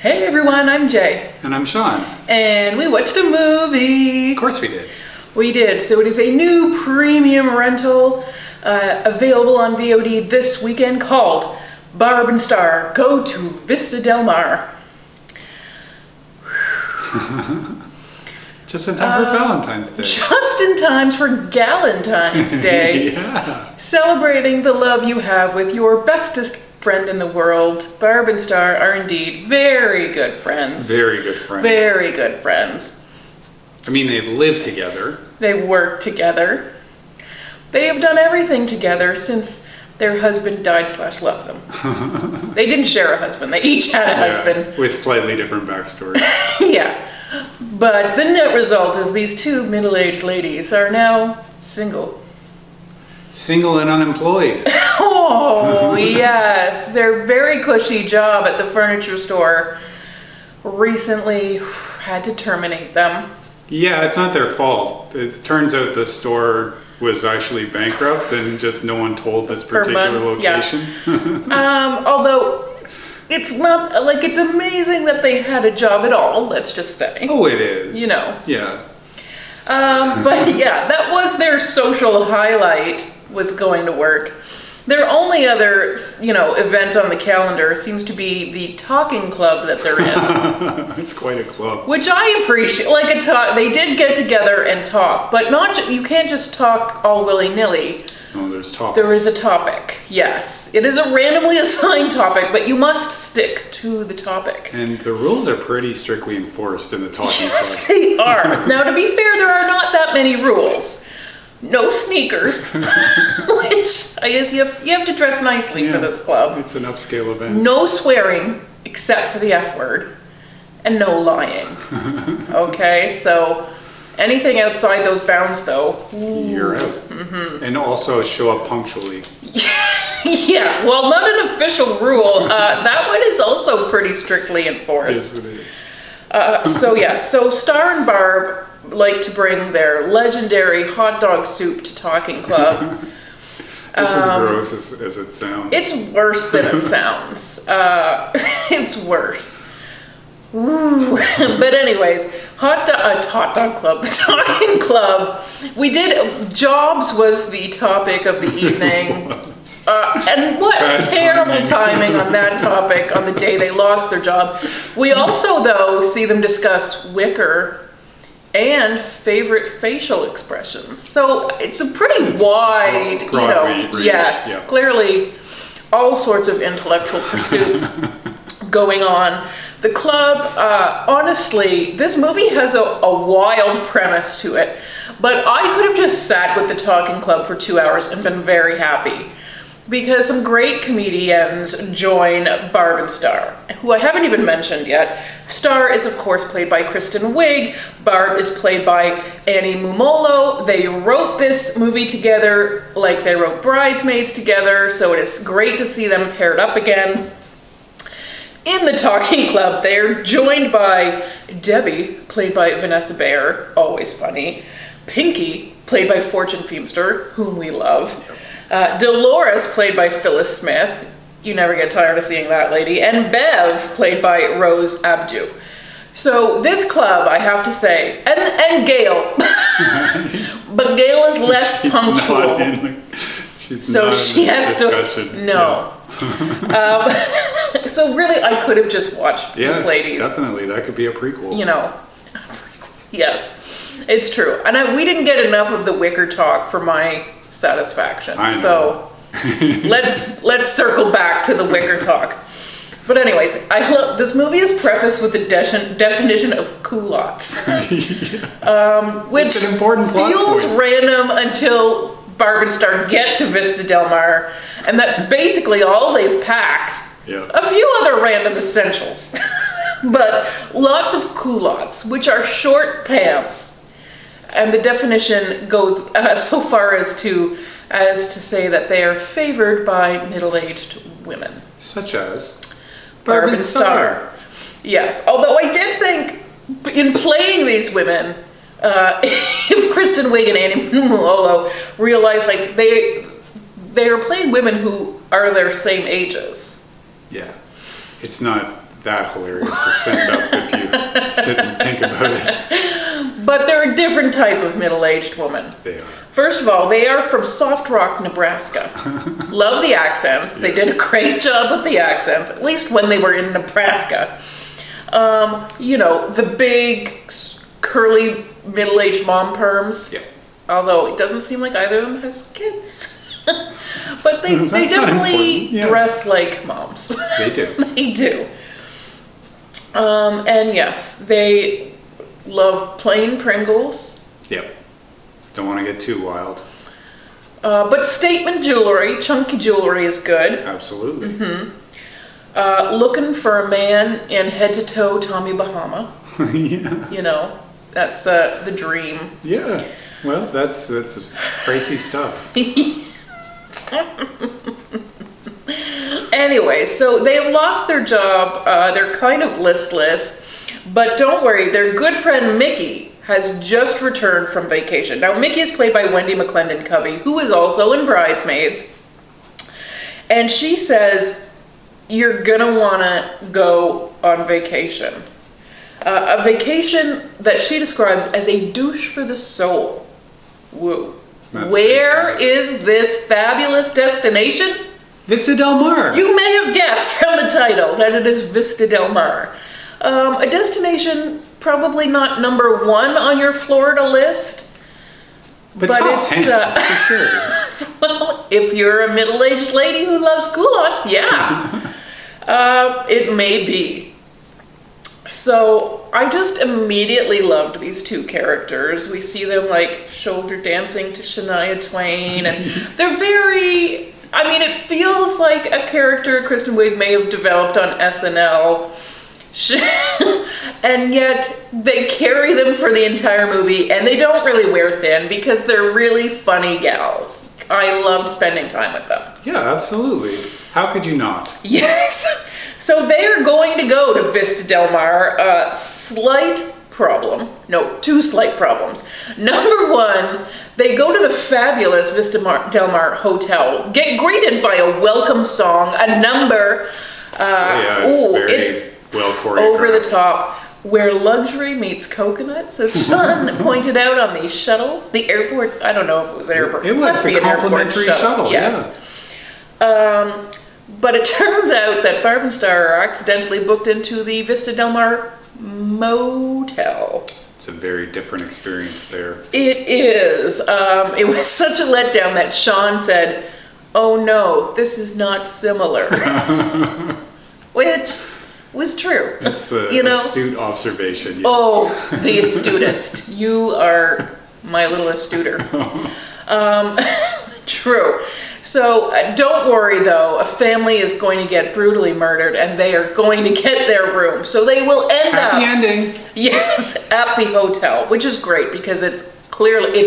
Hey everyone, I'm Jay. And I'm Sean. And we watched a movie. Of course we did. We did. So it is a new premium rental available on VOD this weekend called Barb and Star Go to Vista Del Mar. Just in time for Valentine's Day. Just in time for Galentine's Day. Yeah. Celebrating the love you have with your bestest friend in the world. Barb and Star are indeed very good friends. Very good friends. Very good friends. I mean, they live together. They work together. They have done everything together since their husband died / left them. They didn't share a husband. They each had a husband. With slightly different backstories. Yeah. But the net result is these two middle-aged ladies are now single. Single and unemployed. Oh, yes. Their very cushy job at the furniture store recently had to terminate them. Yeah, it's not their fault. It turns out the store was actually bankrupt and just no one told this particular location. Yeah. Although it's not like it's amazing that they had a job at all, let's just say. Oh, it is. You know. Yeah. But yeah, that was their social highlight, was going to work. Their only other, event on the calendar seems to be the talking club that they're in. It's quite a club. Which I appreciate. They did get together and talk, but you can't just talk all willy-nilly. No, there's topics. There is a topic, yes. It is a randomly assigned topic, but you must stick to the topic. And the rules are pretty strictly enforced in the talking club. Yes, they are. Now, to be fair, there are not that many rules. No sneakers, which I guess you have to dress nicely for this club. It's an upscale event. No swearing, except for the F word, and no lying. Okay, so anything outside those bounds, though, you're out. Mm-hmm. And also show up punctually. Yeah, well, not an official rule. That one is also pretty strictly enforced. Yes, it is. So Star and Barb like to bring their legendary hot dog soup to Talking Club. It's as gross as it sounds. It's worse than it sounds. It's worse. Ooh. But anyways, hot dog club, Talking Club. We did, jobs was the topic of the evening. And what terrible timing on that topic on the day they lost their job. We also, though, see them discuss wicker and favorite facial expressions. So it's a pretty wide, range. Yes, yeah. Clearly all sorts of intellectual pursuits going on. The club, honestly, this movie has a wild premise to it, but I could have just sat with the Talking Club for 2 hours and been very happy. Because some great comedians join Barb and Star, who I haven't even mentioned yet. Star is, of course, played by Kristen Wiig. Barb is played by Annie Mumolo. They wrote this movie together like they wrote Bridesmaids together, so it is great to see them paired up again. In the Talking Club, they're joined by Debbie, played by Vanessa, always funny. Pinky, played by Fortune Feimster, whom we love. Dolores, played by Phyllis Smith. You never get tired of seeing that lady. And Bev, played by Abdoo. So this club, I have to say, and Gail, but Gail is less punctual. So she has to. No. Yeah. So really, I could have just watched these ladies. Definitely, that could be a prequel. Yes, it's true. And we didn't get enough of the wicker talk for my satisfaction. So let's circle back to the wicker talk. But anyways, I love this movie is prefaced with the definition of culottes, which it's an important plot feels point. random until Barb and Star get to Vista Del Mar, and that's basically all they've packed. Yeah. A few other random essentials, but lots of culottes, which are short pants. And the definition goes so far as to say that they are favored by middle-aged women. Such as Barb and Star. Yes, although I did think in playing these women, if Kristen Wiig and Annie Mumolo realized they are playing women who are their same ages. Yeah, it's not that hilarious to send up if you sit and think about it. But they're a different type of middle-aged woman. They are. First of all, they are from Soft Rock, Nebraska. Love the accents. They did a great job with the accents, at least when they were in Nebraska. You know, the big, curly, middle-aged mom perms. Yeah. Although it doesn't seem like either of them has kids. But they definitely dress like moms. They do. They do. And yes, they love plain Pringles. Yep. Don't want to get too wild. But statement jewelry, chunky jewelry is good. Absolutely. Looking for a man in head-to-toe Tommy Bahama. Yeah. You know, that's the dream. Yeah. Well, that's pricey stuff. Anyway, so they have lost their job. They're kind of listless. But don't worry, their good friend Mickey has just returned from vacation. Now, Mickey is played by Wendi McLendon-Covey, who is also in Bridesmaids. And she says, you're gonna wanna go on vacation. A vacation that she describes as a douche for the soul. Woo. That's Where is this fabulous destination? Vista Del Mar. You may have guessed from the title that it is Vista Del Mar. A destination probably not number one on your Florida list. But top 10, for sure. Well, if you're a middle-aged lady who loves culottes, yeah. It may be. So I just immediately loved these two characters. We see them like shoulder dancing to Shania Twain, and they're very, I mean, it feels like a character Kristen Wiig may have developed on SNL. And yet they carry them for the entire movie, and they don't really wear thin because they're really funny gals. I loved spending time with them. Yeah, absolutely. How could you not? Yes. So they are going to go to Vista Del Mar. Slight problem. No, two slight problems. Number one, they go to the fabulous Vista Del Mar Hotel, get greeted by a welcome song, a number. It's well choreographed. Over the top. Where luxury meets coconuts, as Sean pointed out on the shuttle. The airport, I don't know if it was an airport. It was a complimentary shuttle, yes. Yeah. But it turns out that Barb and Star are accidentally booked into the Vista Del Mar motel. It's a very different experience there. It is. It was such a letdown that Sean said, "Oh no, this is not similar." Which was true. It's an astute observation. Yes. Oh, the astutest. You are my little astuter. True. So don't worry though, a family is going to get brutally murdered and they are going to get their room. So they will end Happy ending. Yes, at the hotel, which is great because it's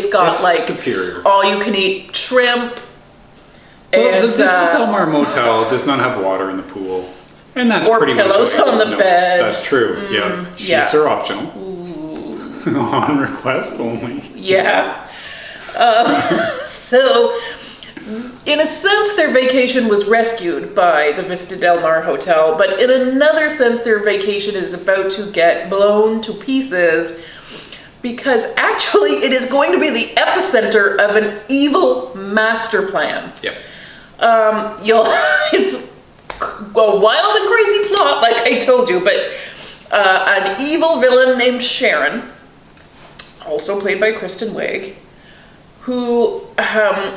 got superior. All you can eat shrimp. Well, the Vista Del Mar motel does not have water in the pool. And that's or pretty much pillows on the bed. That's true. Yeah. Sheets are optional. On request only. Yeah. So, in a sense, their vacation was rescued by the Vista Del Mar Hotel, but in another sense, their vacation is about to get blown to pieces because actually it is going to be the epicenter of an evil master plan. Yep. It's a wild and crazy plot, like I told you, but an evil villain named Sharon, also played by Kristen Wiig, who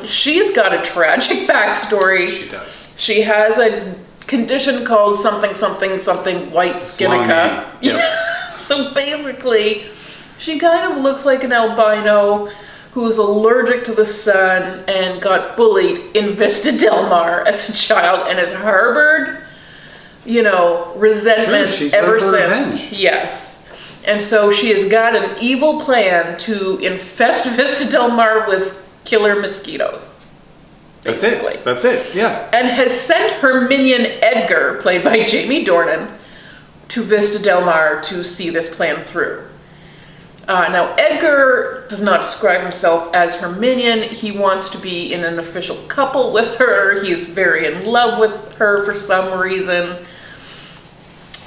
she's got a tragic backstory. She does. She has a condition called something white skinica. Yep. So basically, she kind of looks like an albino who's allergic to the sun and got bullied in Vista Del Mar as a child and has harbored, resentments ever since. Revenge. Yes. And so she has got an evil plan to infest Vista Del Mar with killer mosquitoes. Basically. That's it, yeah. And has sent her minion Edgar, played by Jamie Dornan, to Vista Del Mar to see this plan through. Now, Edgar does not describe himself as her minion. He wants to be in an official couple with her. He's very in love with her for some reason.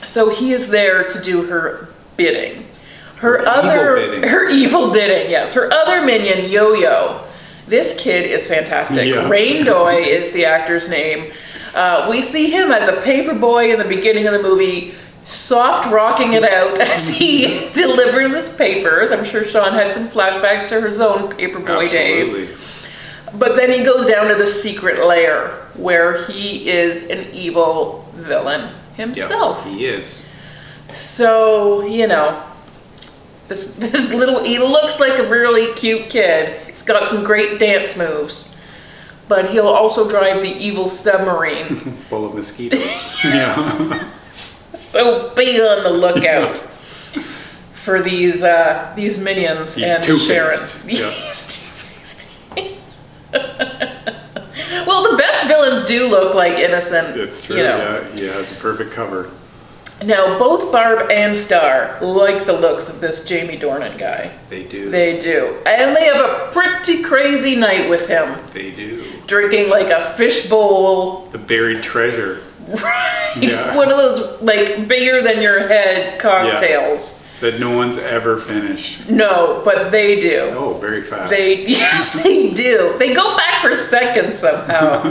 So he is there to do her bidding. Her evil bidding, yes. Her other minion, Yo-Yo. This kid is fantastic. Yeah. Reyn is the actor's name. We see him as a paper boy in the beginning of the movie, soft rocking it out as he delivers his papers. I'm sure Sean had some flashbacks to his own paperboy days. But then he goes down to the secret lair where he is an evil villain himself. Yep, he is. So, you know, this little, he looks like a really cute kid. He's got some great dance moves. But he'll also drive the evil submarine. Full of mosquitoes. Yeah. So be on the lookout for these minions. He's and Sharon. Yeah. He's two-faced. Well, the best villains do look like innocent. It's true, you know. yeah. He has a perfect cover. Now, both Barb and Star like the looks of this Jamie Dornan guy. They do. They do. And they have a pretty crazy night with him. They do. Drinking like a fishbowl. The buried treasure. Right. Yeah. One of those like bigger than your head cocktails. Yeah. That no one's ever finished. No, but they do. Oh, very fast. Yes, they do. They go back for seconds somehow.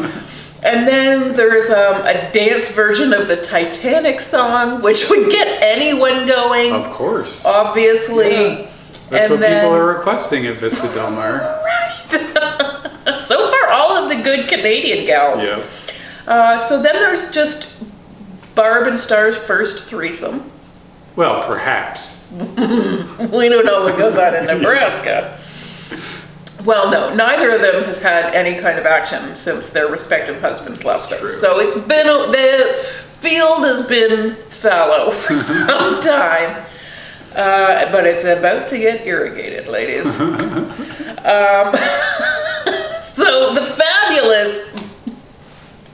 And then there's a dance version of the Titanic song, which would get anyone going. Of course. Obviously. Yeah. That's what people are requesting at Vista Del Mar. Right. So far, all of the good Canadian gals. Yeah. So then there's just Barb and Star's first threesome. Well, perhaps. We don't know what goes on in Nebraska. Well, no, neither of them has had any kind of action since their respective husbands left them. True. So it's been, the field has been fallow for some time. But it's about to get irrigated, ladies. So the fabulous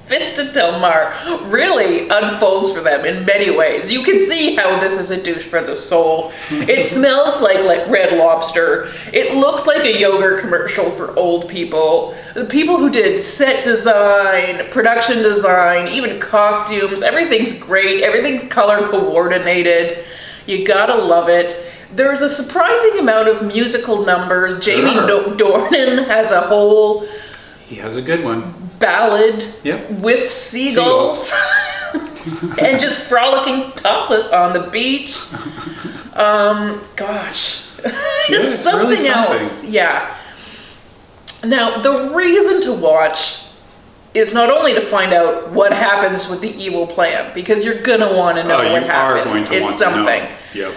Vista Del Mar really unfolds for them in many ways. You can see how this is a douche for the soul. It smells like Red Lobster. It looks like a yogurt commercial for old people. The people who did set design, production design, even costumes, everything's great. Everything's color coordinated. You gotta love it. There's a surprising amount of musical numbers. Jamie Dornan has a whole... He has a good one. Ballad Yep. with seagulls. And just frolicking topless on the beach. Gosh. It's something really else. Yeah. Now, the reason to watch is not only to find out what happens with the evil plan, because you're gonna want to know what happens. It's something. Yep.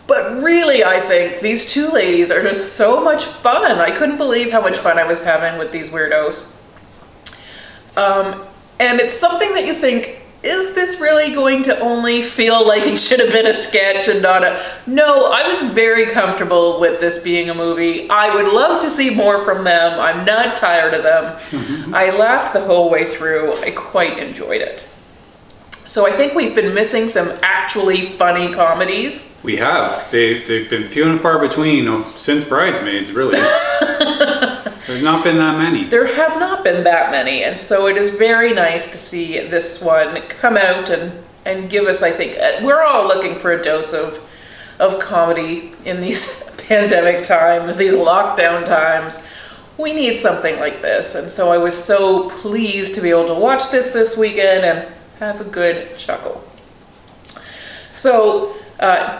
But really, I think these two ladies are just so much fun. I couldn't believe how much fun I was having with these weirdos. And it's something that you think, is this really going to only feel like it should have been a sketch and not a... No, I was very comfortable with this being a movie. I would love to see more from them. I'm not tired of them. I laughed the whole way through. I quite enjoyed it. So I think we've been missing some actually funny comedies. We have. They've been few and far between since Bridesmaids, really. There's not been that many. There have not been that many, and so it is very nice to see this one come out and give us, I think, we're all looking for a dose of comedy in these pandemic times, these lockdown times. We need something like this, and so I was so pleased to be able to watch this weekend and have a good chuckle. So,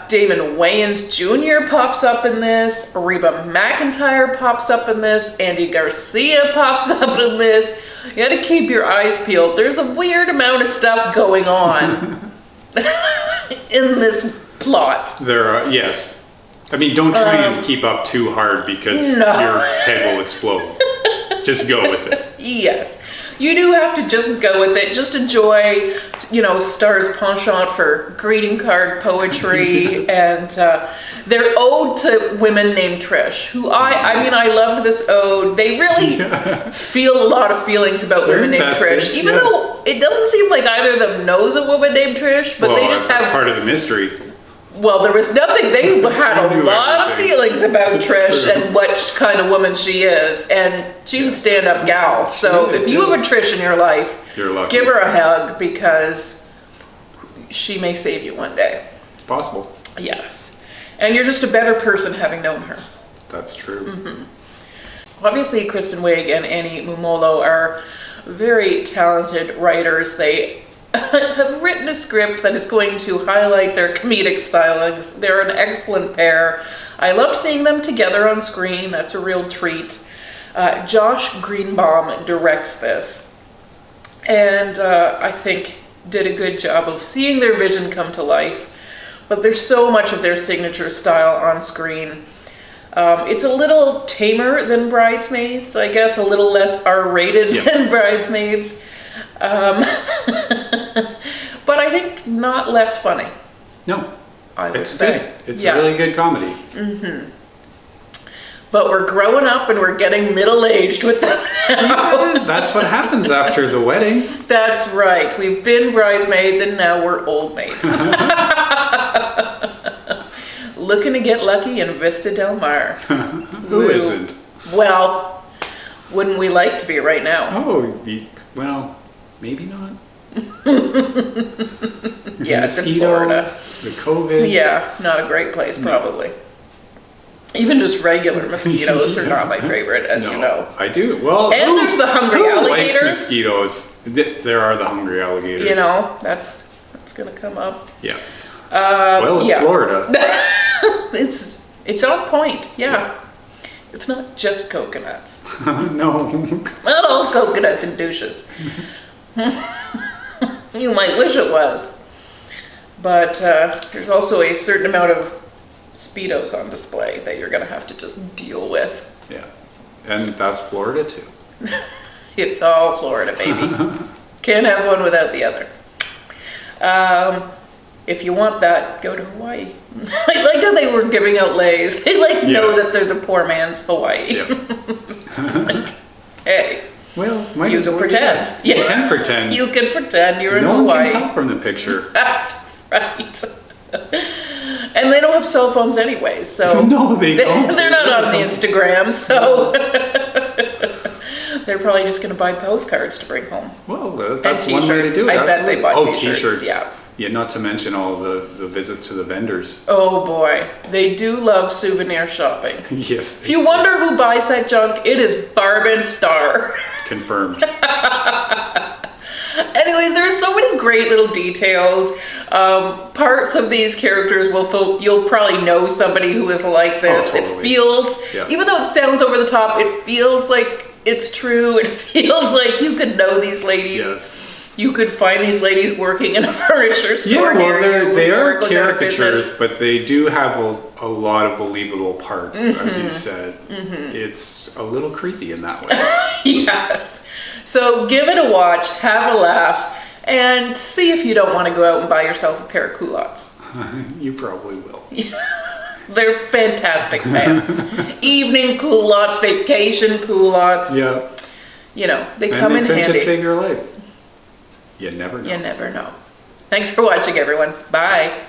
Damon Wayans Jr. pops up in this, Reba McEntire pops up in this, Andy Garcia pops up in this. You gotta keep your eyes peeled. There's a weird amount of stuff going on in this plot. There are, yes. I mean, don't try and keep up too hard because your head will explode. Just go with it. Yes. You do have to just go with it. Just enjoy, Star's penchant for greeting card poetry and their ode to women named Trish, who I loved this ode. They really feel a lot of feelings about women named Trish, even though it doesn't seem like either of them knows a woman named Trish, but they just have... That's part of the mystery. Well, there was nothing. They had a lot of feelings about Trish and what kind of woman she is. And she's a stand-up gal. So if you have a Trish in your life, you're lucky. Give her a hug because she may save you one day. It's possible. Yes. And you're just a better person having known her. That's true. Mm-hmm. Obviously, Kristen Wiig and Annie Mumolo are very talented writers. They have written a script that is going to highlight their comedic stylings. They're an excellent pair. I loved seeing them together on screen. That's a real treat. Josh Greenbaum directs this, and I think did a good job of seeing their vision come to life. But there's so much of their signature style on screen. It's a little tamer than Bridesmaids, I guess, a little less R-rated than Bridesmaids. But I think not less funny. No, I would it's say. good. It's a really good comedy. Mm-hmm. But we're growing up and we're getting middle-aged with them now. Yeah, that's what happens after the wedding. That's right. We've been bridesmaids and now we're old maids. Looking to get lucky in Vista Del Mar. Who isn't? Well, wouldn't we like to be right now? Oh, well, maybe not. Yeah, it's in Florida. The COVID. Yeah, not a great place, probably. Even just regular mosquitoes are not my favorite, as you know. I do. Well, and there's the hungry alligators. Who likes mosquitoes? There are the hungry alligators. You know, that's going to come up. Yeah. Well, it's Florida. It's on point, yeah. It's not just coconuts. No. Not all coconuts and douches. You might wish it was. But there's also a certain amount of Speedos on display that you're going to have to just deal with. Yeah. And that's Florida too. It's all Florida, baby. Can't have one without the other. If you want that, go to Hawaii. I like how they were giving out lays. They know that they're the poor man's Hawaii. Yeah. Hey. Well, you can pretend. You can pretend. You can pretend you're in Hawaii. No one can tell from the picture. That's right. And they don't have cell phones anyways, so no, they don't. They're not on the Instagram, so they're probably just going to buy postcards to bring home. Well, that's one way to do it. I bet they buy t-shirts. Yeah. Yeah, not to mention all the visits to the vendors. Oh boy, they do love souvenir shopping. Yes. If you wonder who buys that junk, it is Barb and Star. Confirmed. Anyways, there's so many great little details. Parts of these characters you'll probably know somebody who is like this. Oh, totally. It feels, even though it sounds over the top, it feels like it's true. It feels like you could know these ladies. Yes. You could find these ladies working in a furniture store. Yeah, well, they are caricatures, but they do have a lot of believable parts, as you said. Mm-hmm. It's a little creepy in that way. Yes. So give it a watch, have a laugh, and see if you don't want to go out and buy yourself a pair of culottes. You probably will. They're fantastic pants. Evening culottes, vacation culottes. Yeah. You know, they come in handy. And they could just save your life. You never know. You never know. Thanks for watching, everyone. Bye.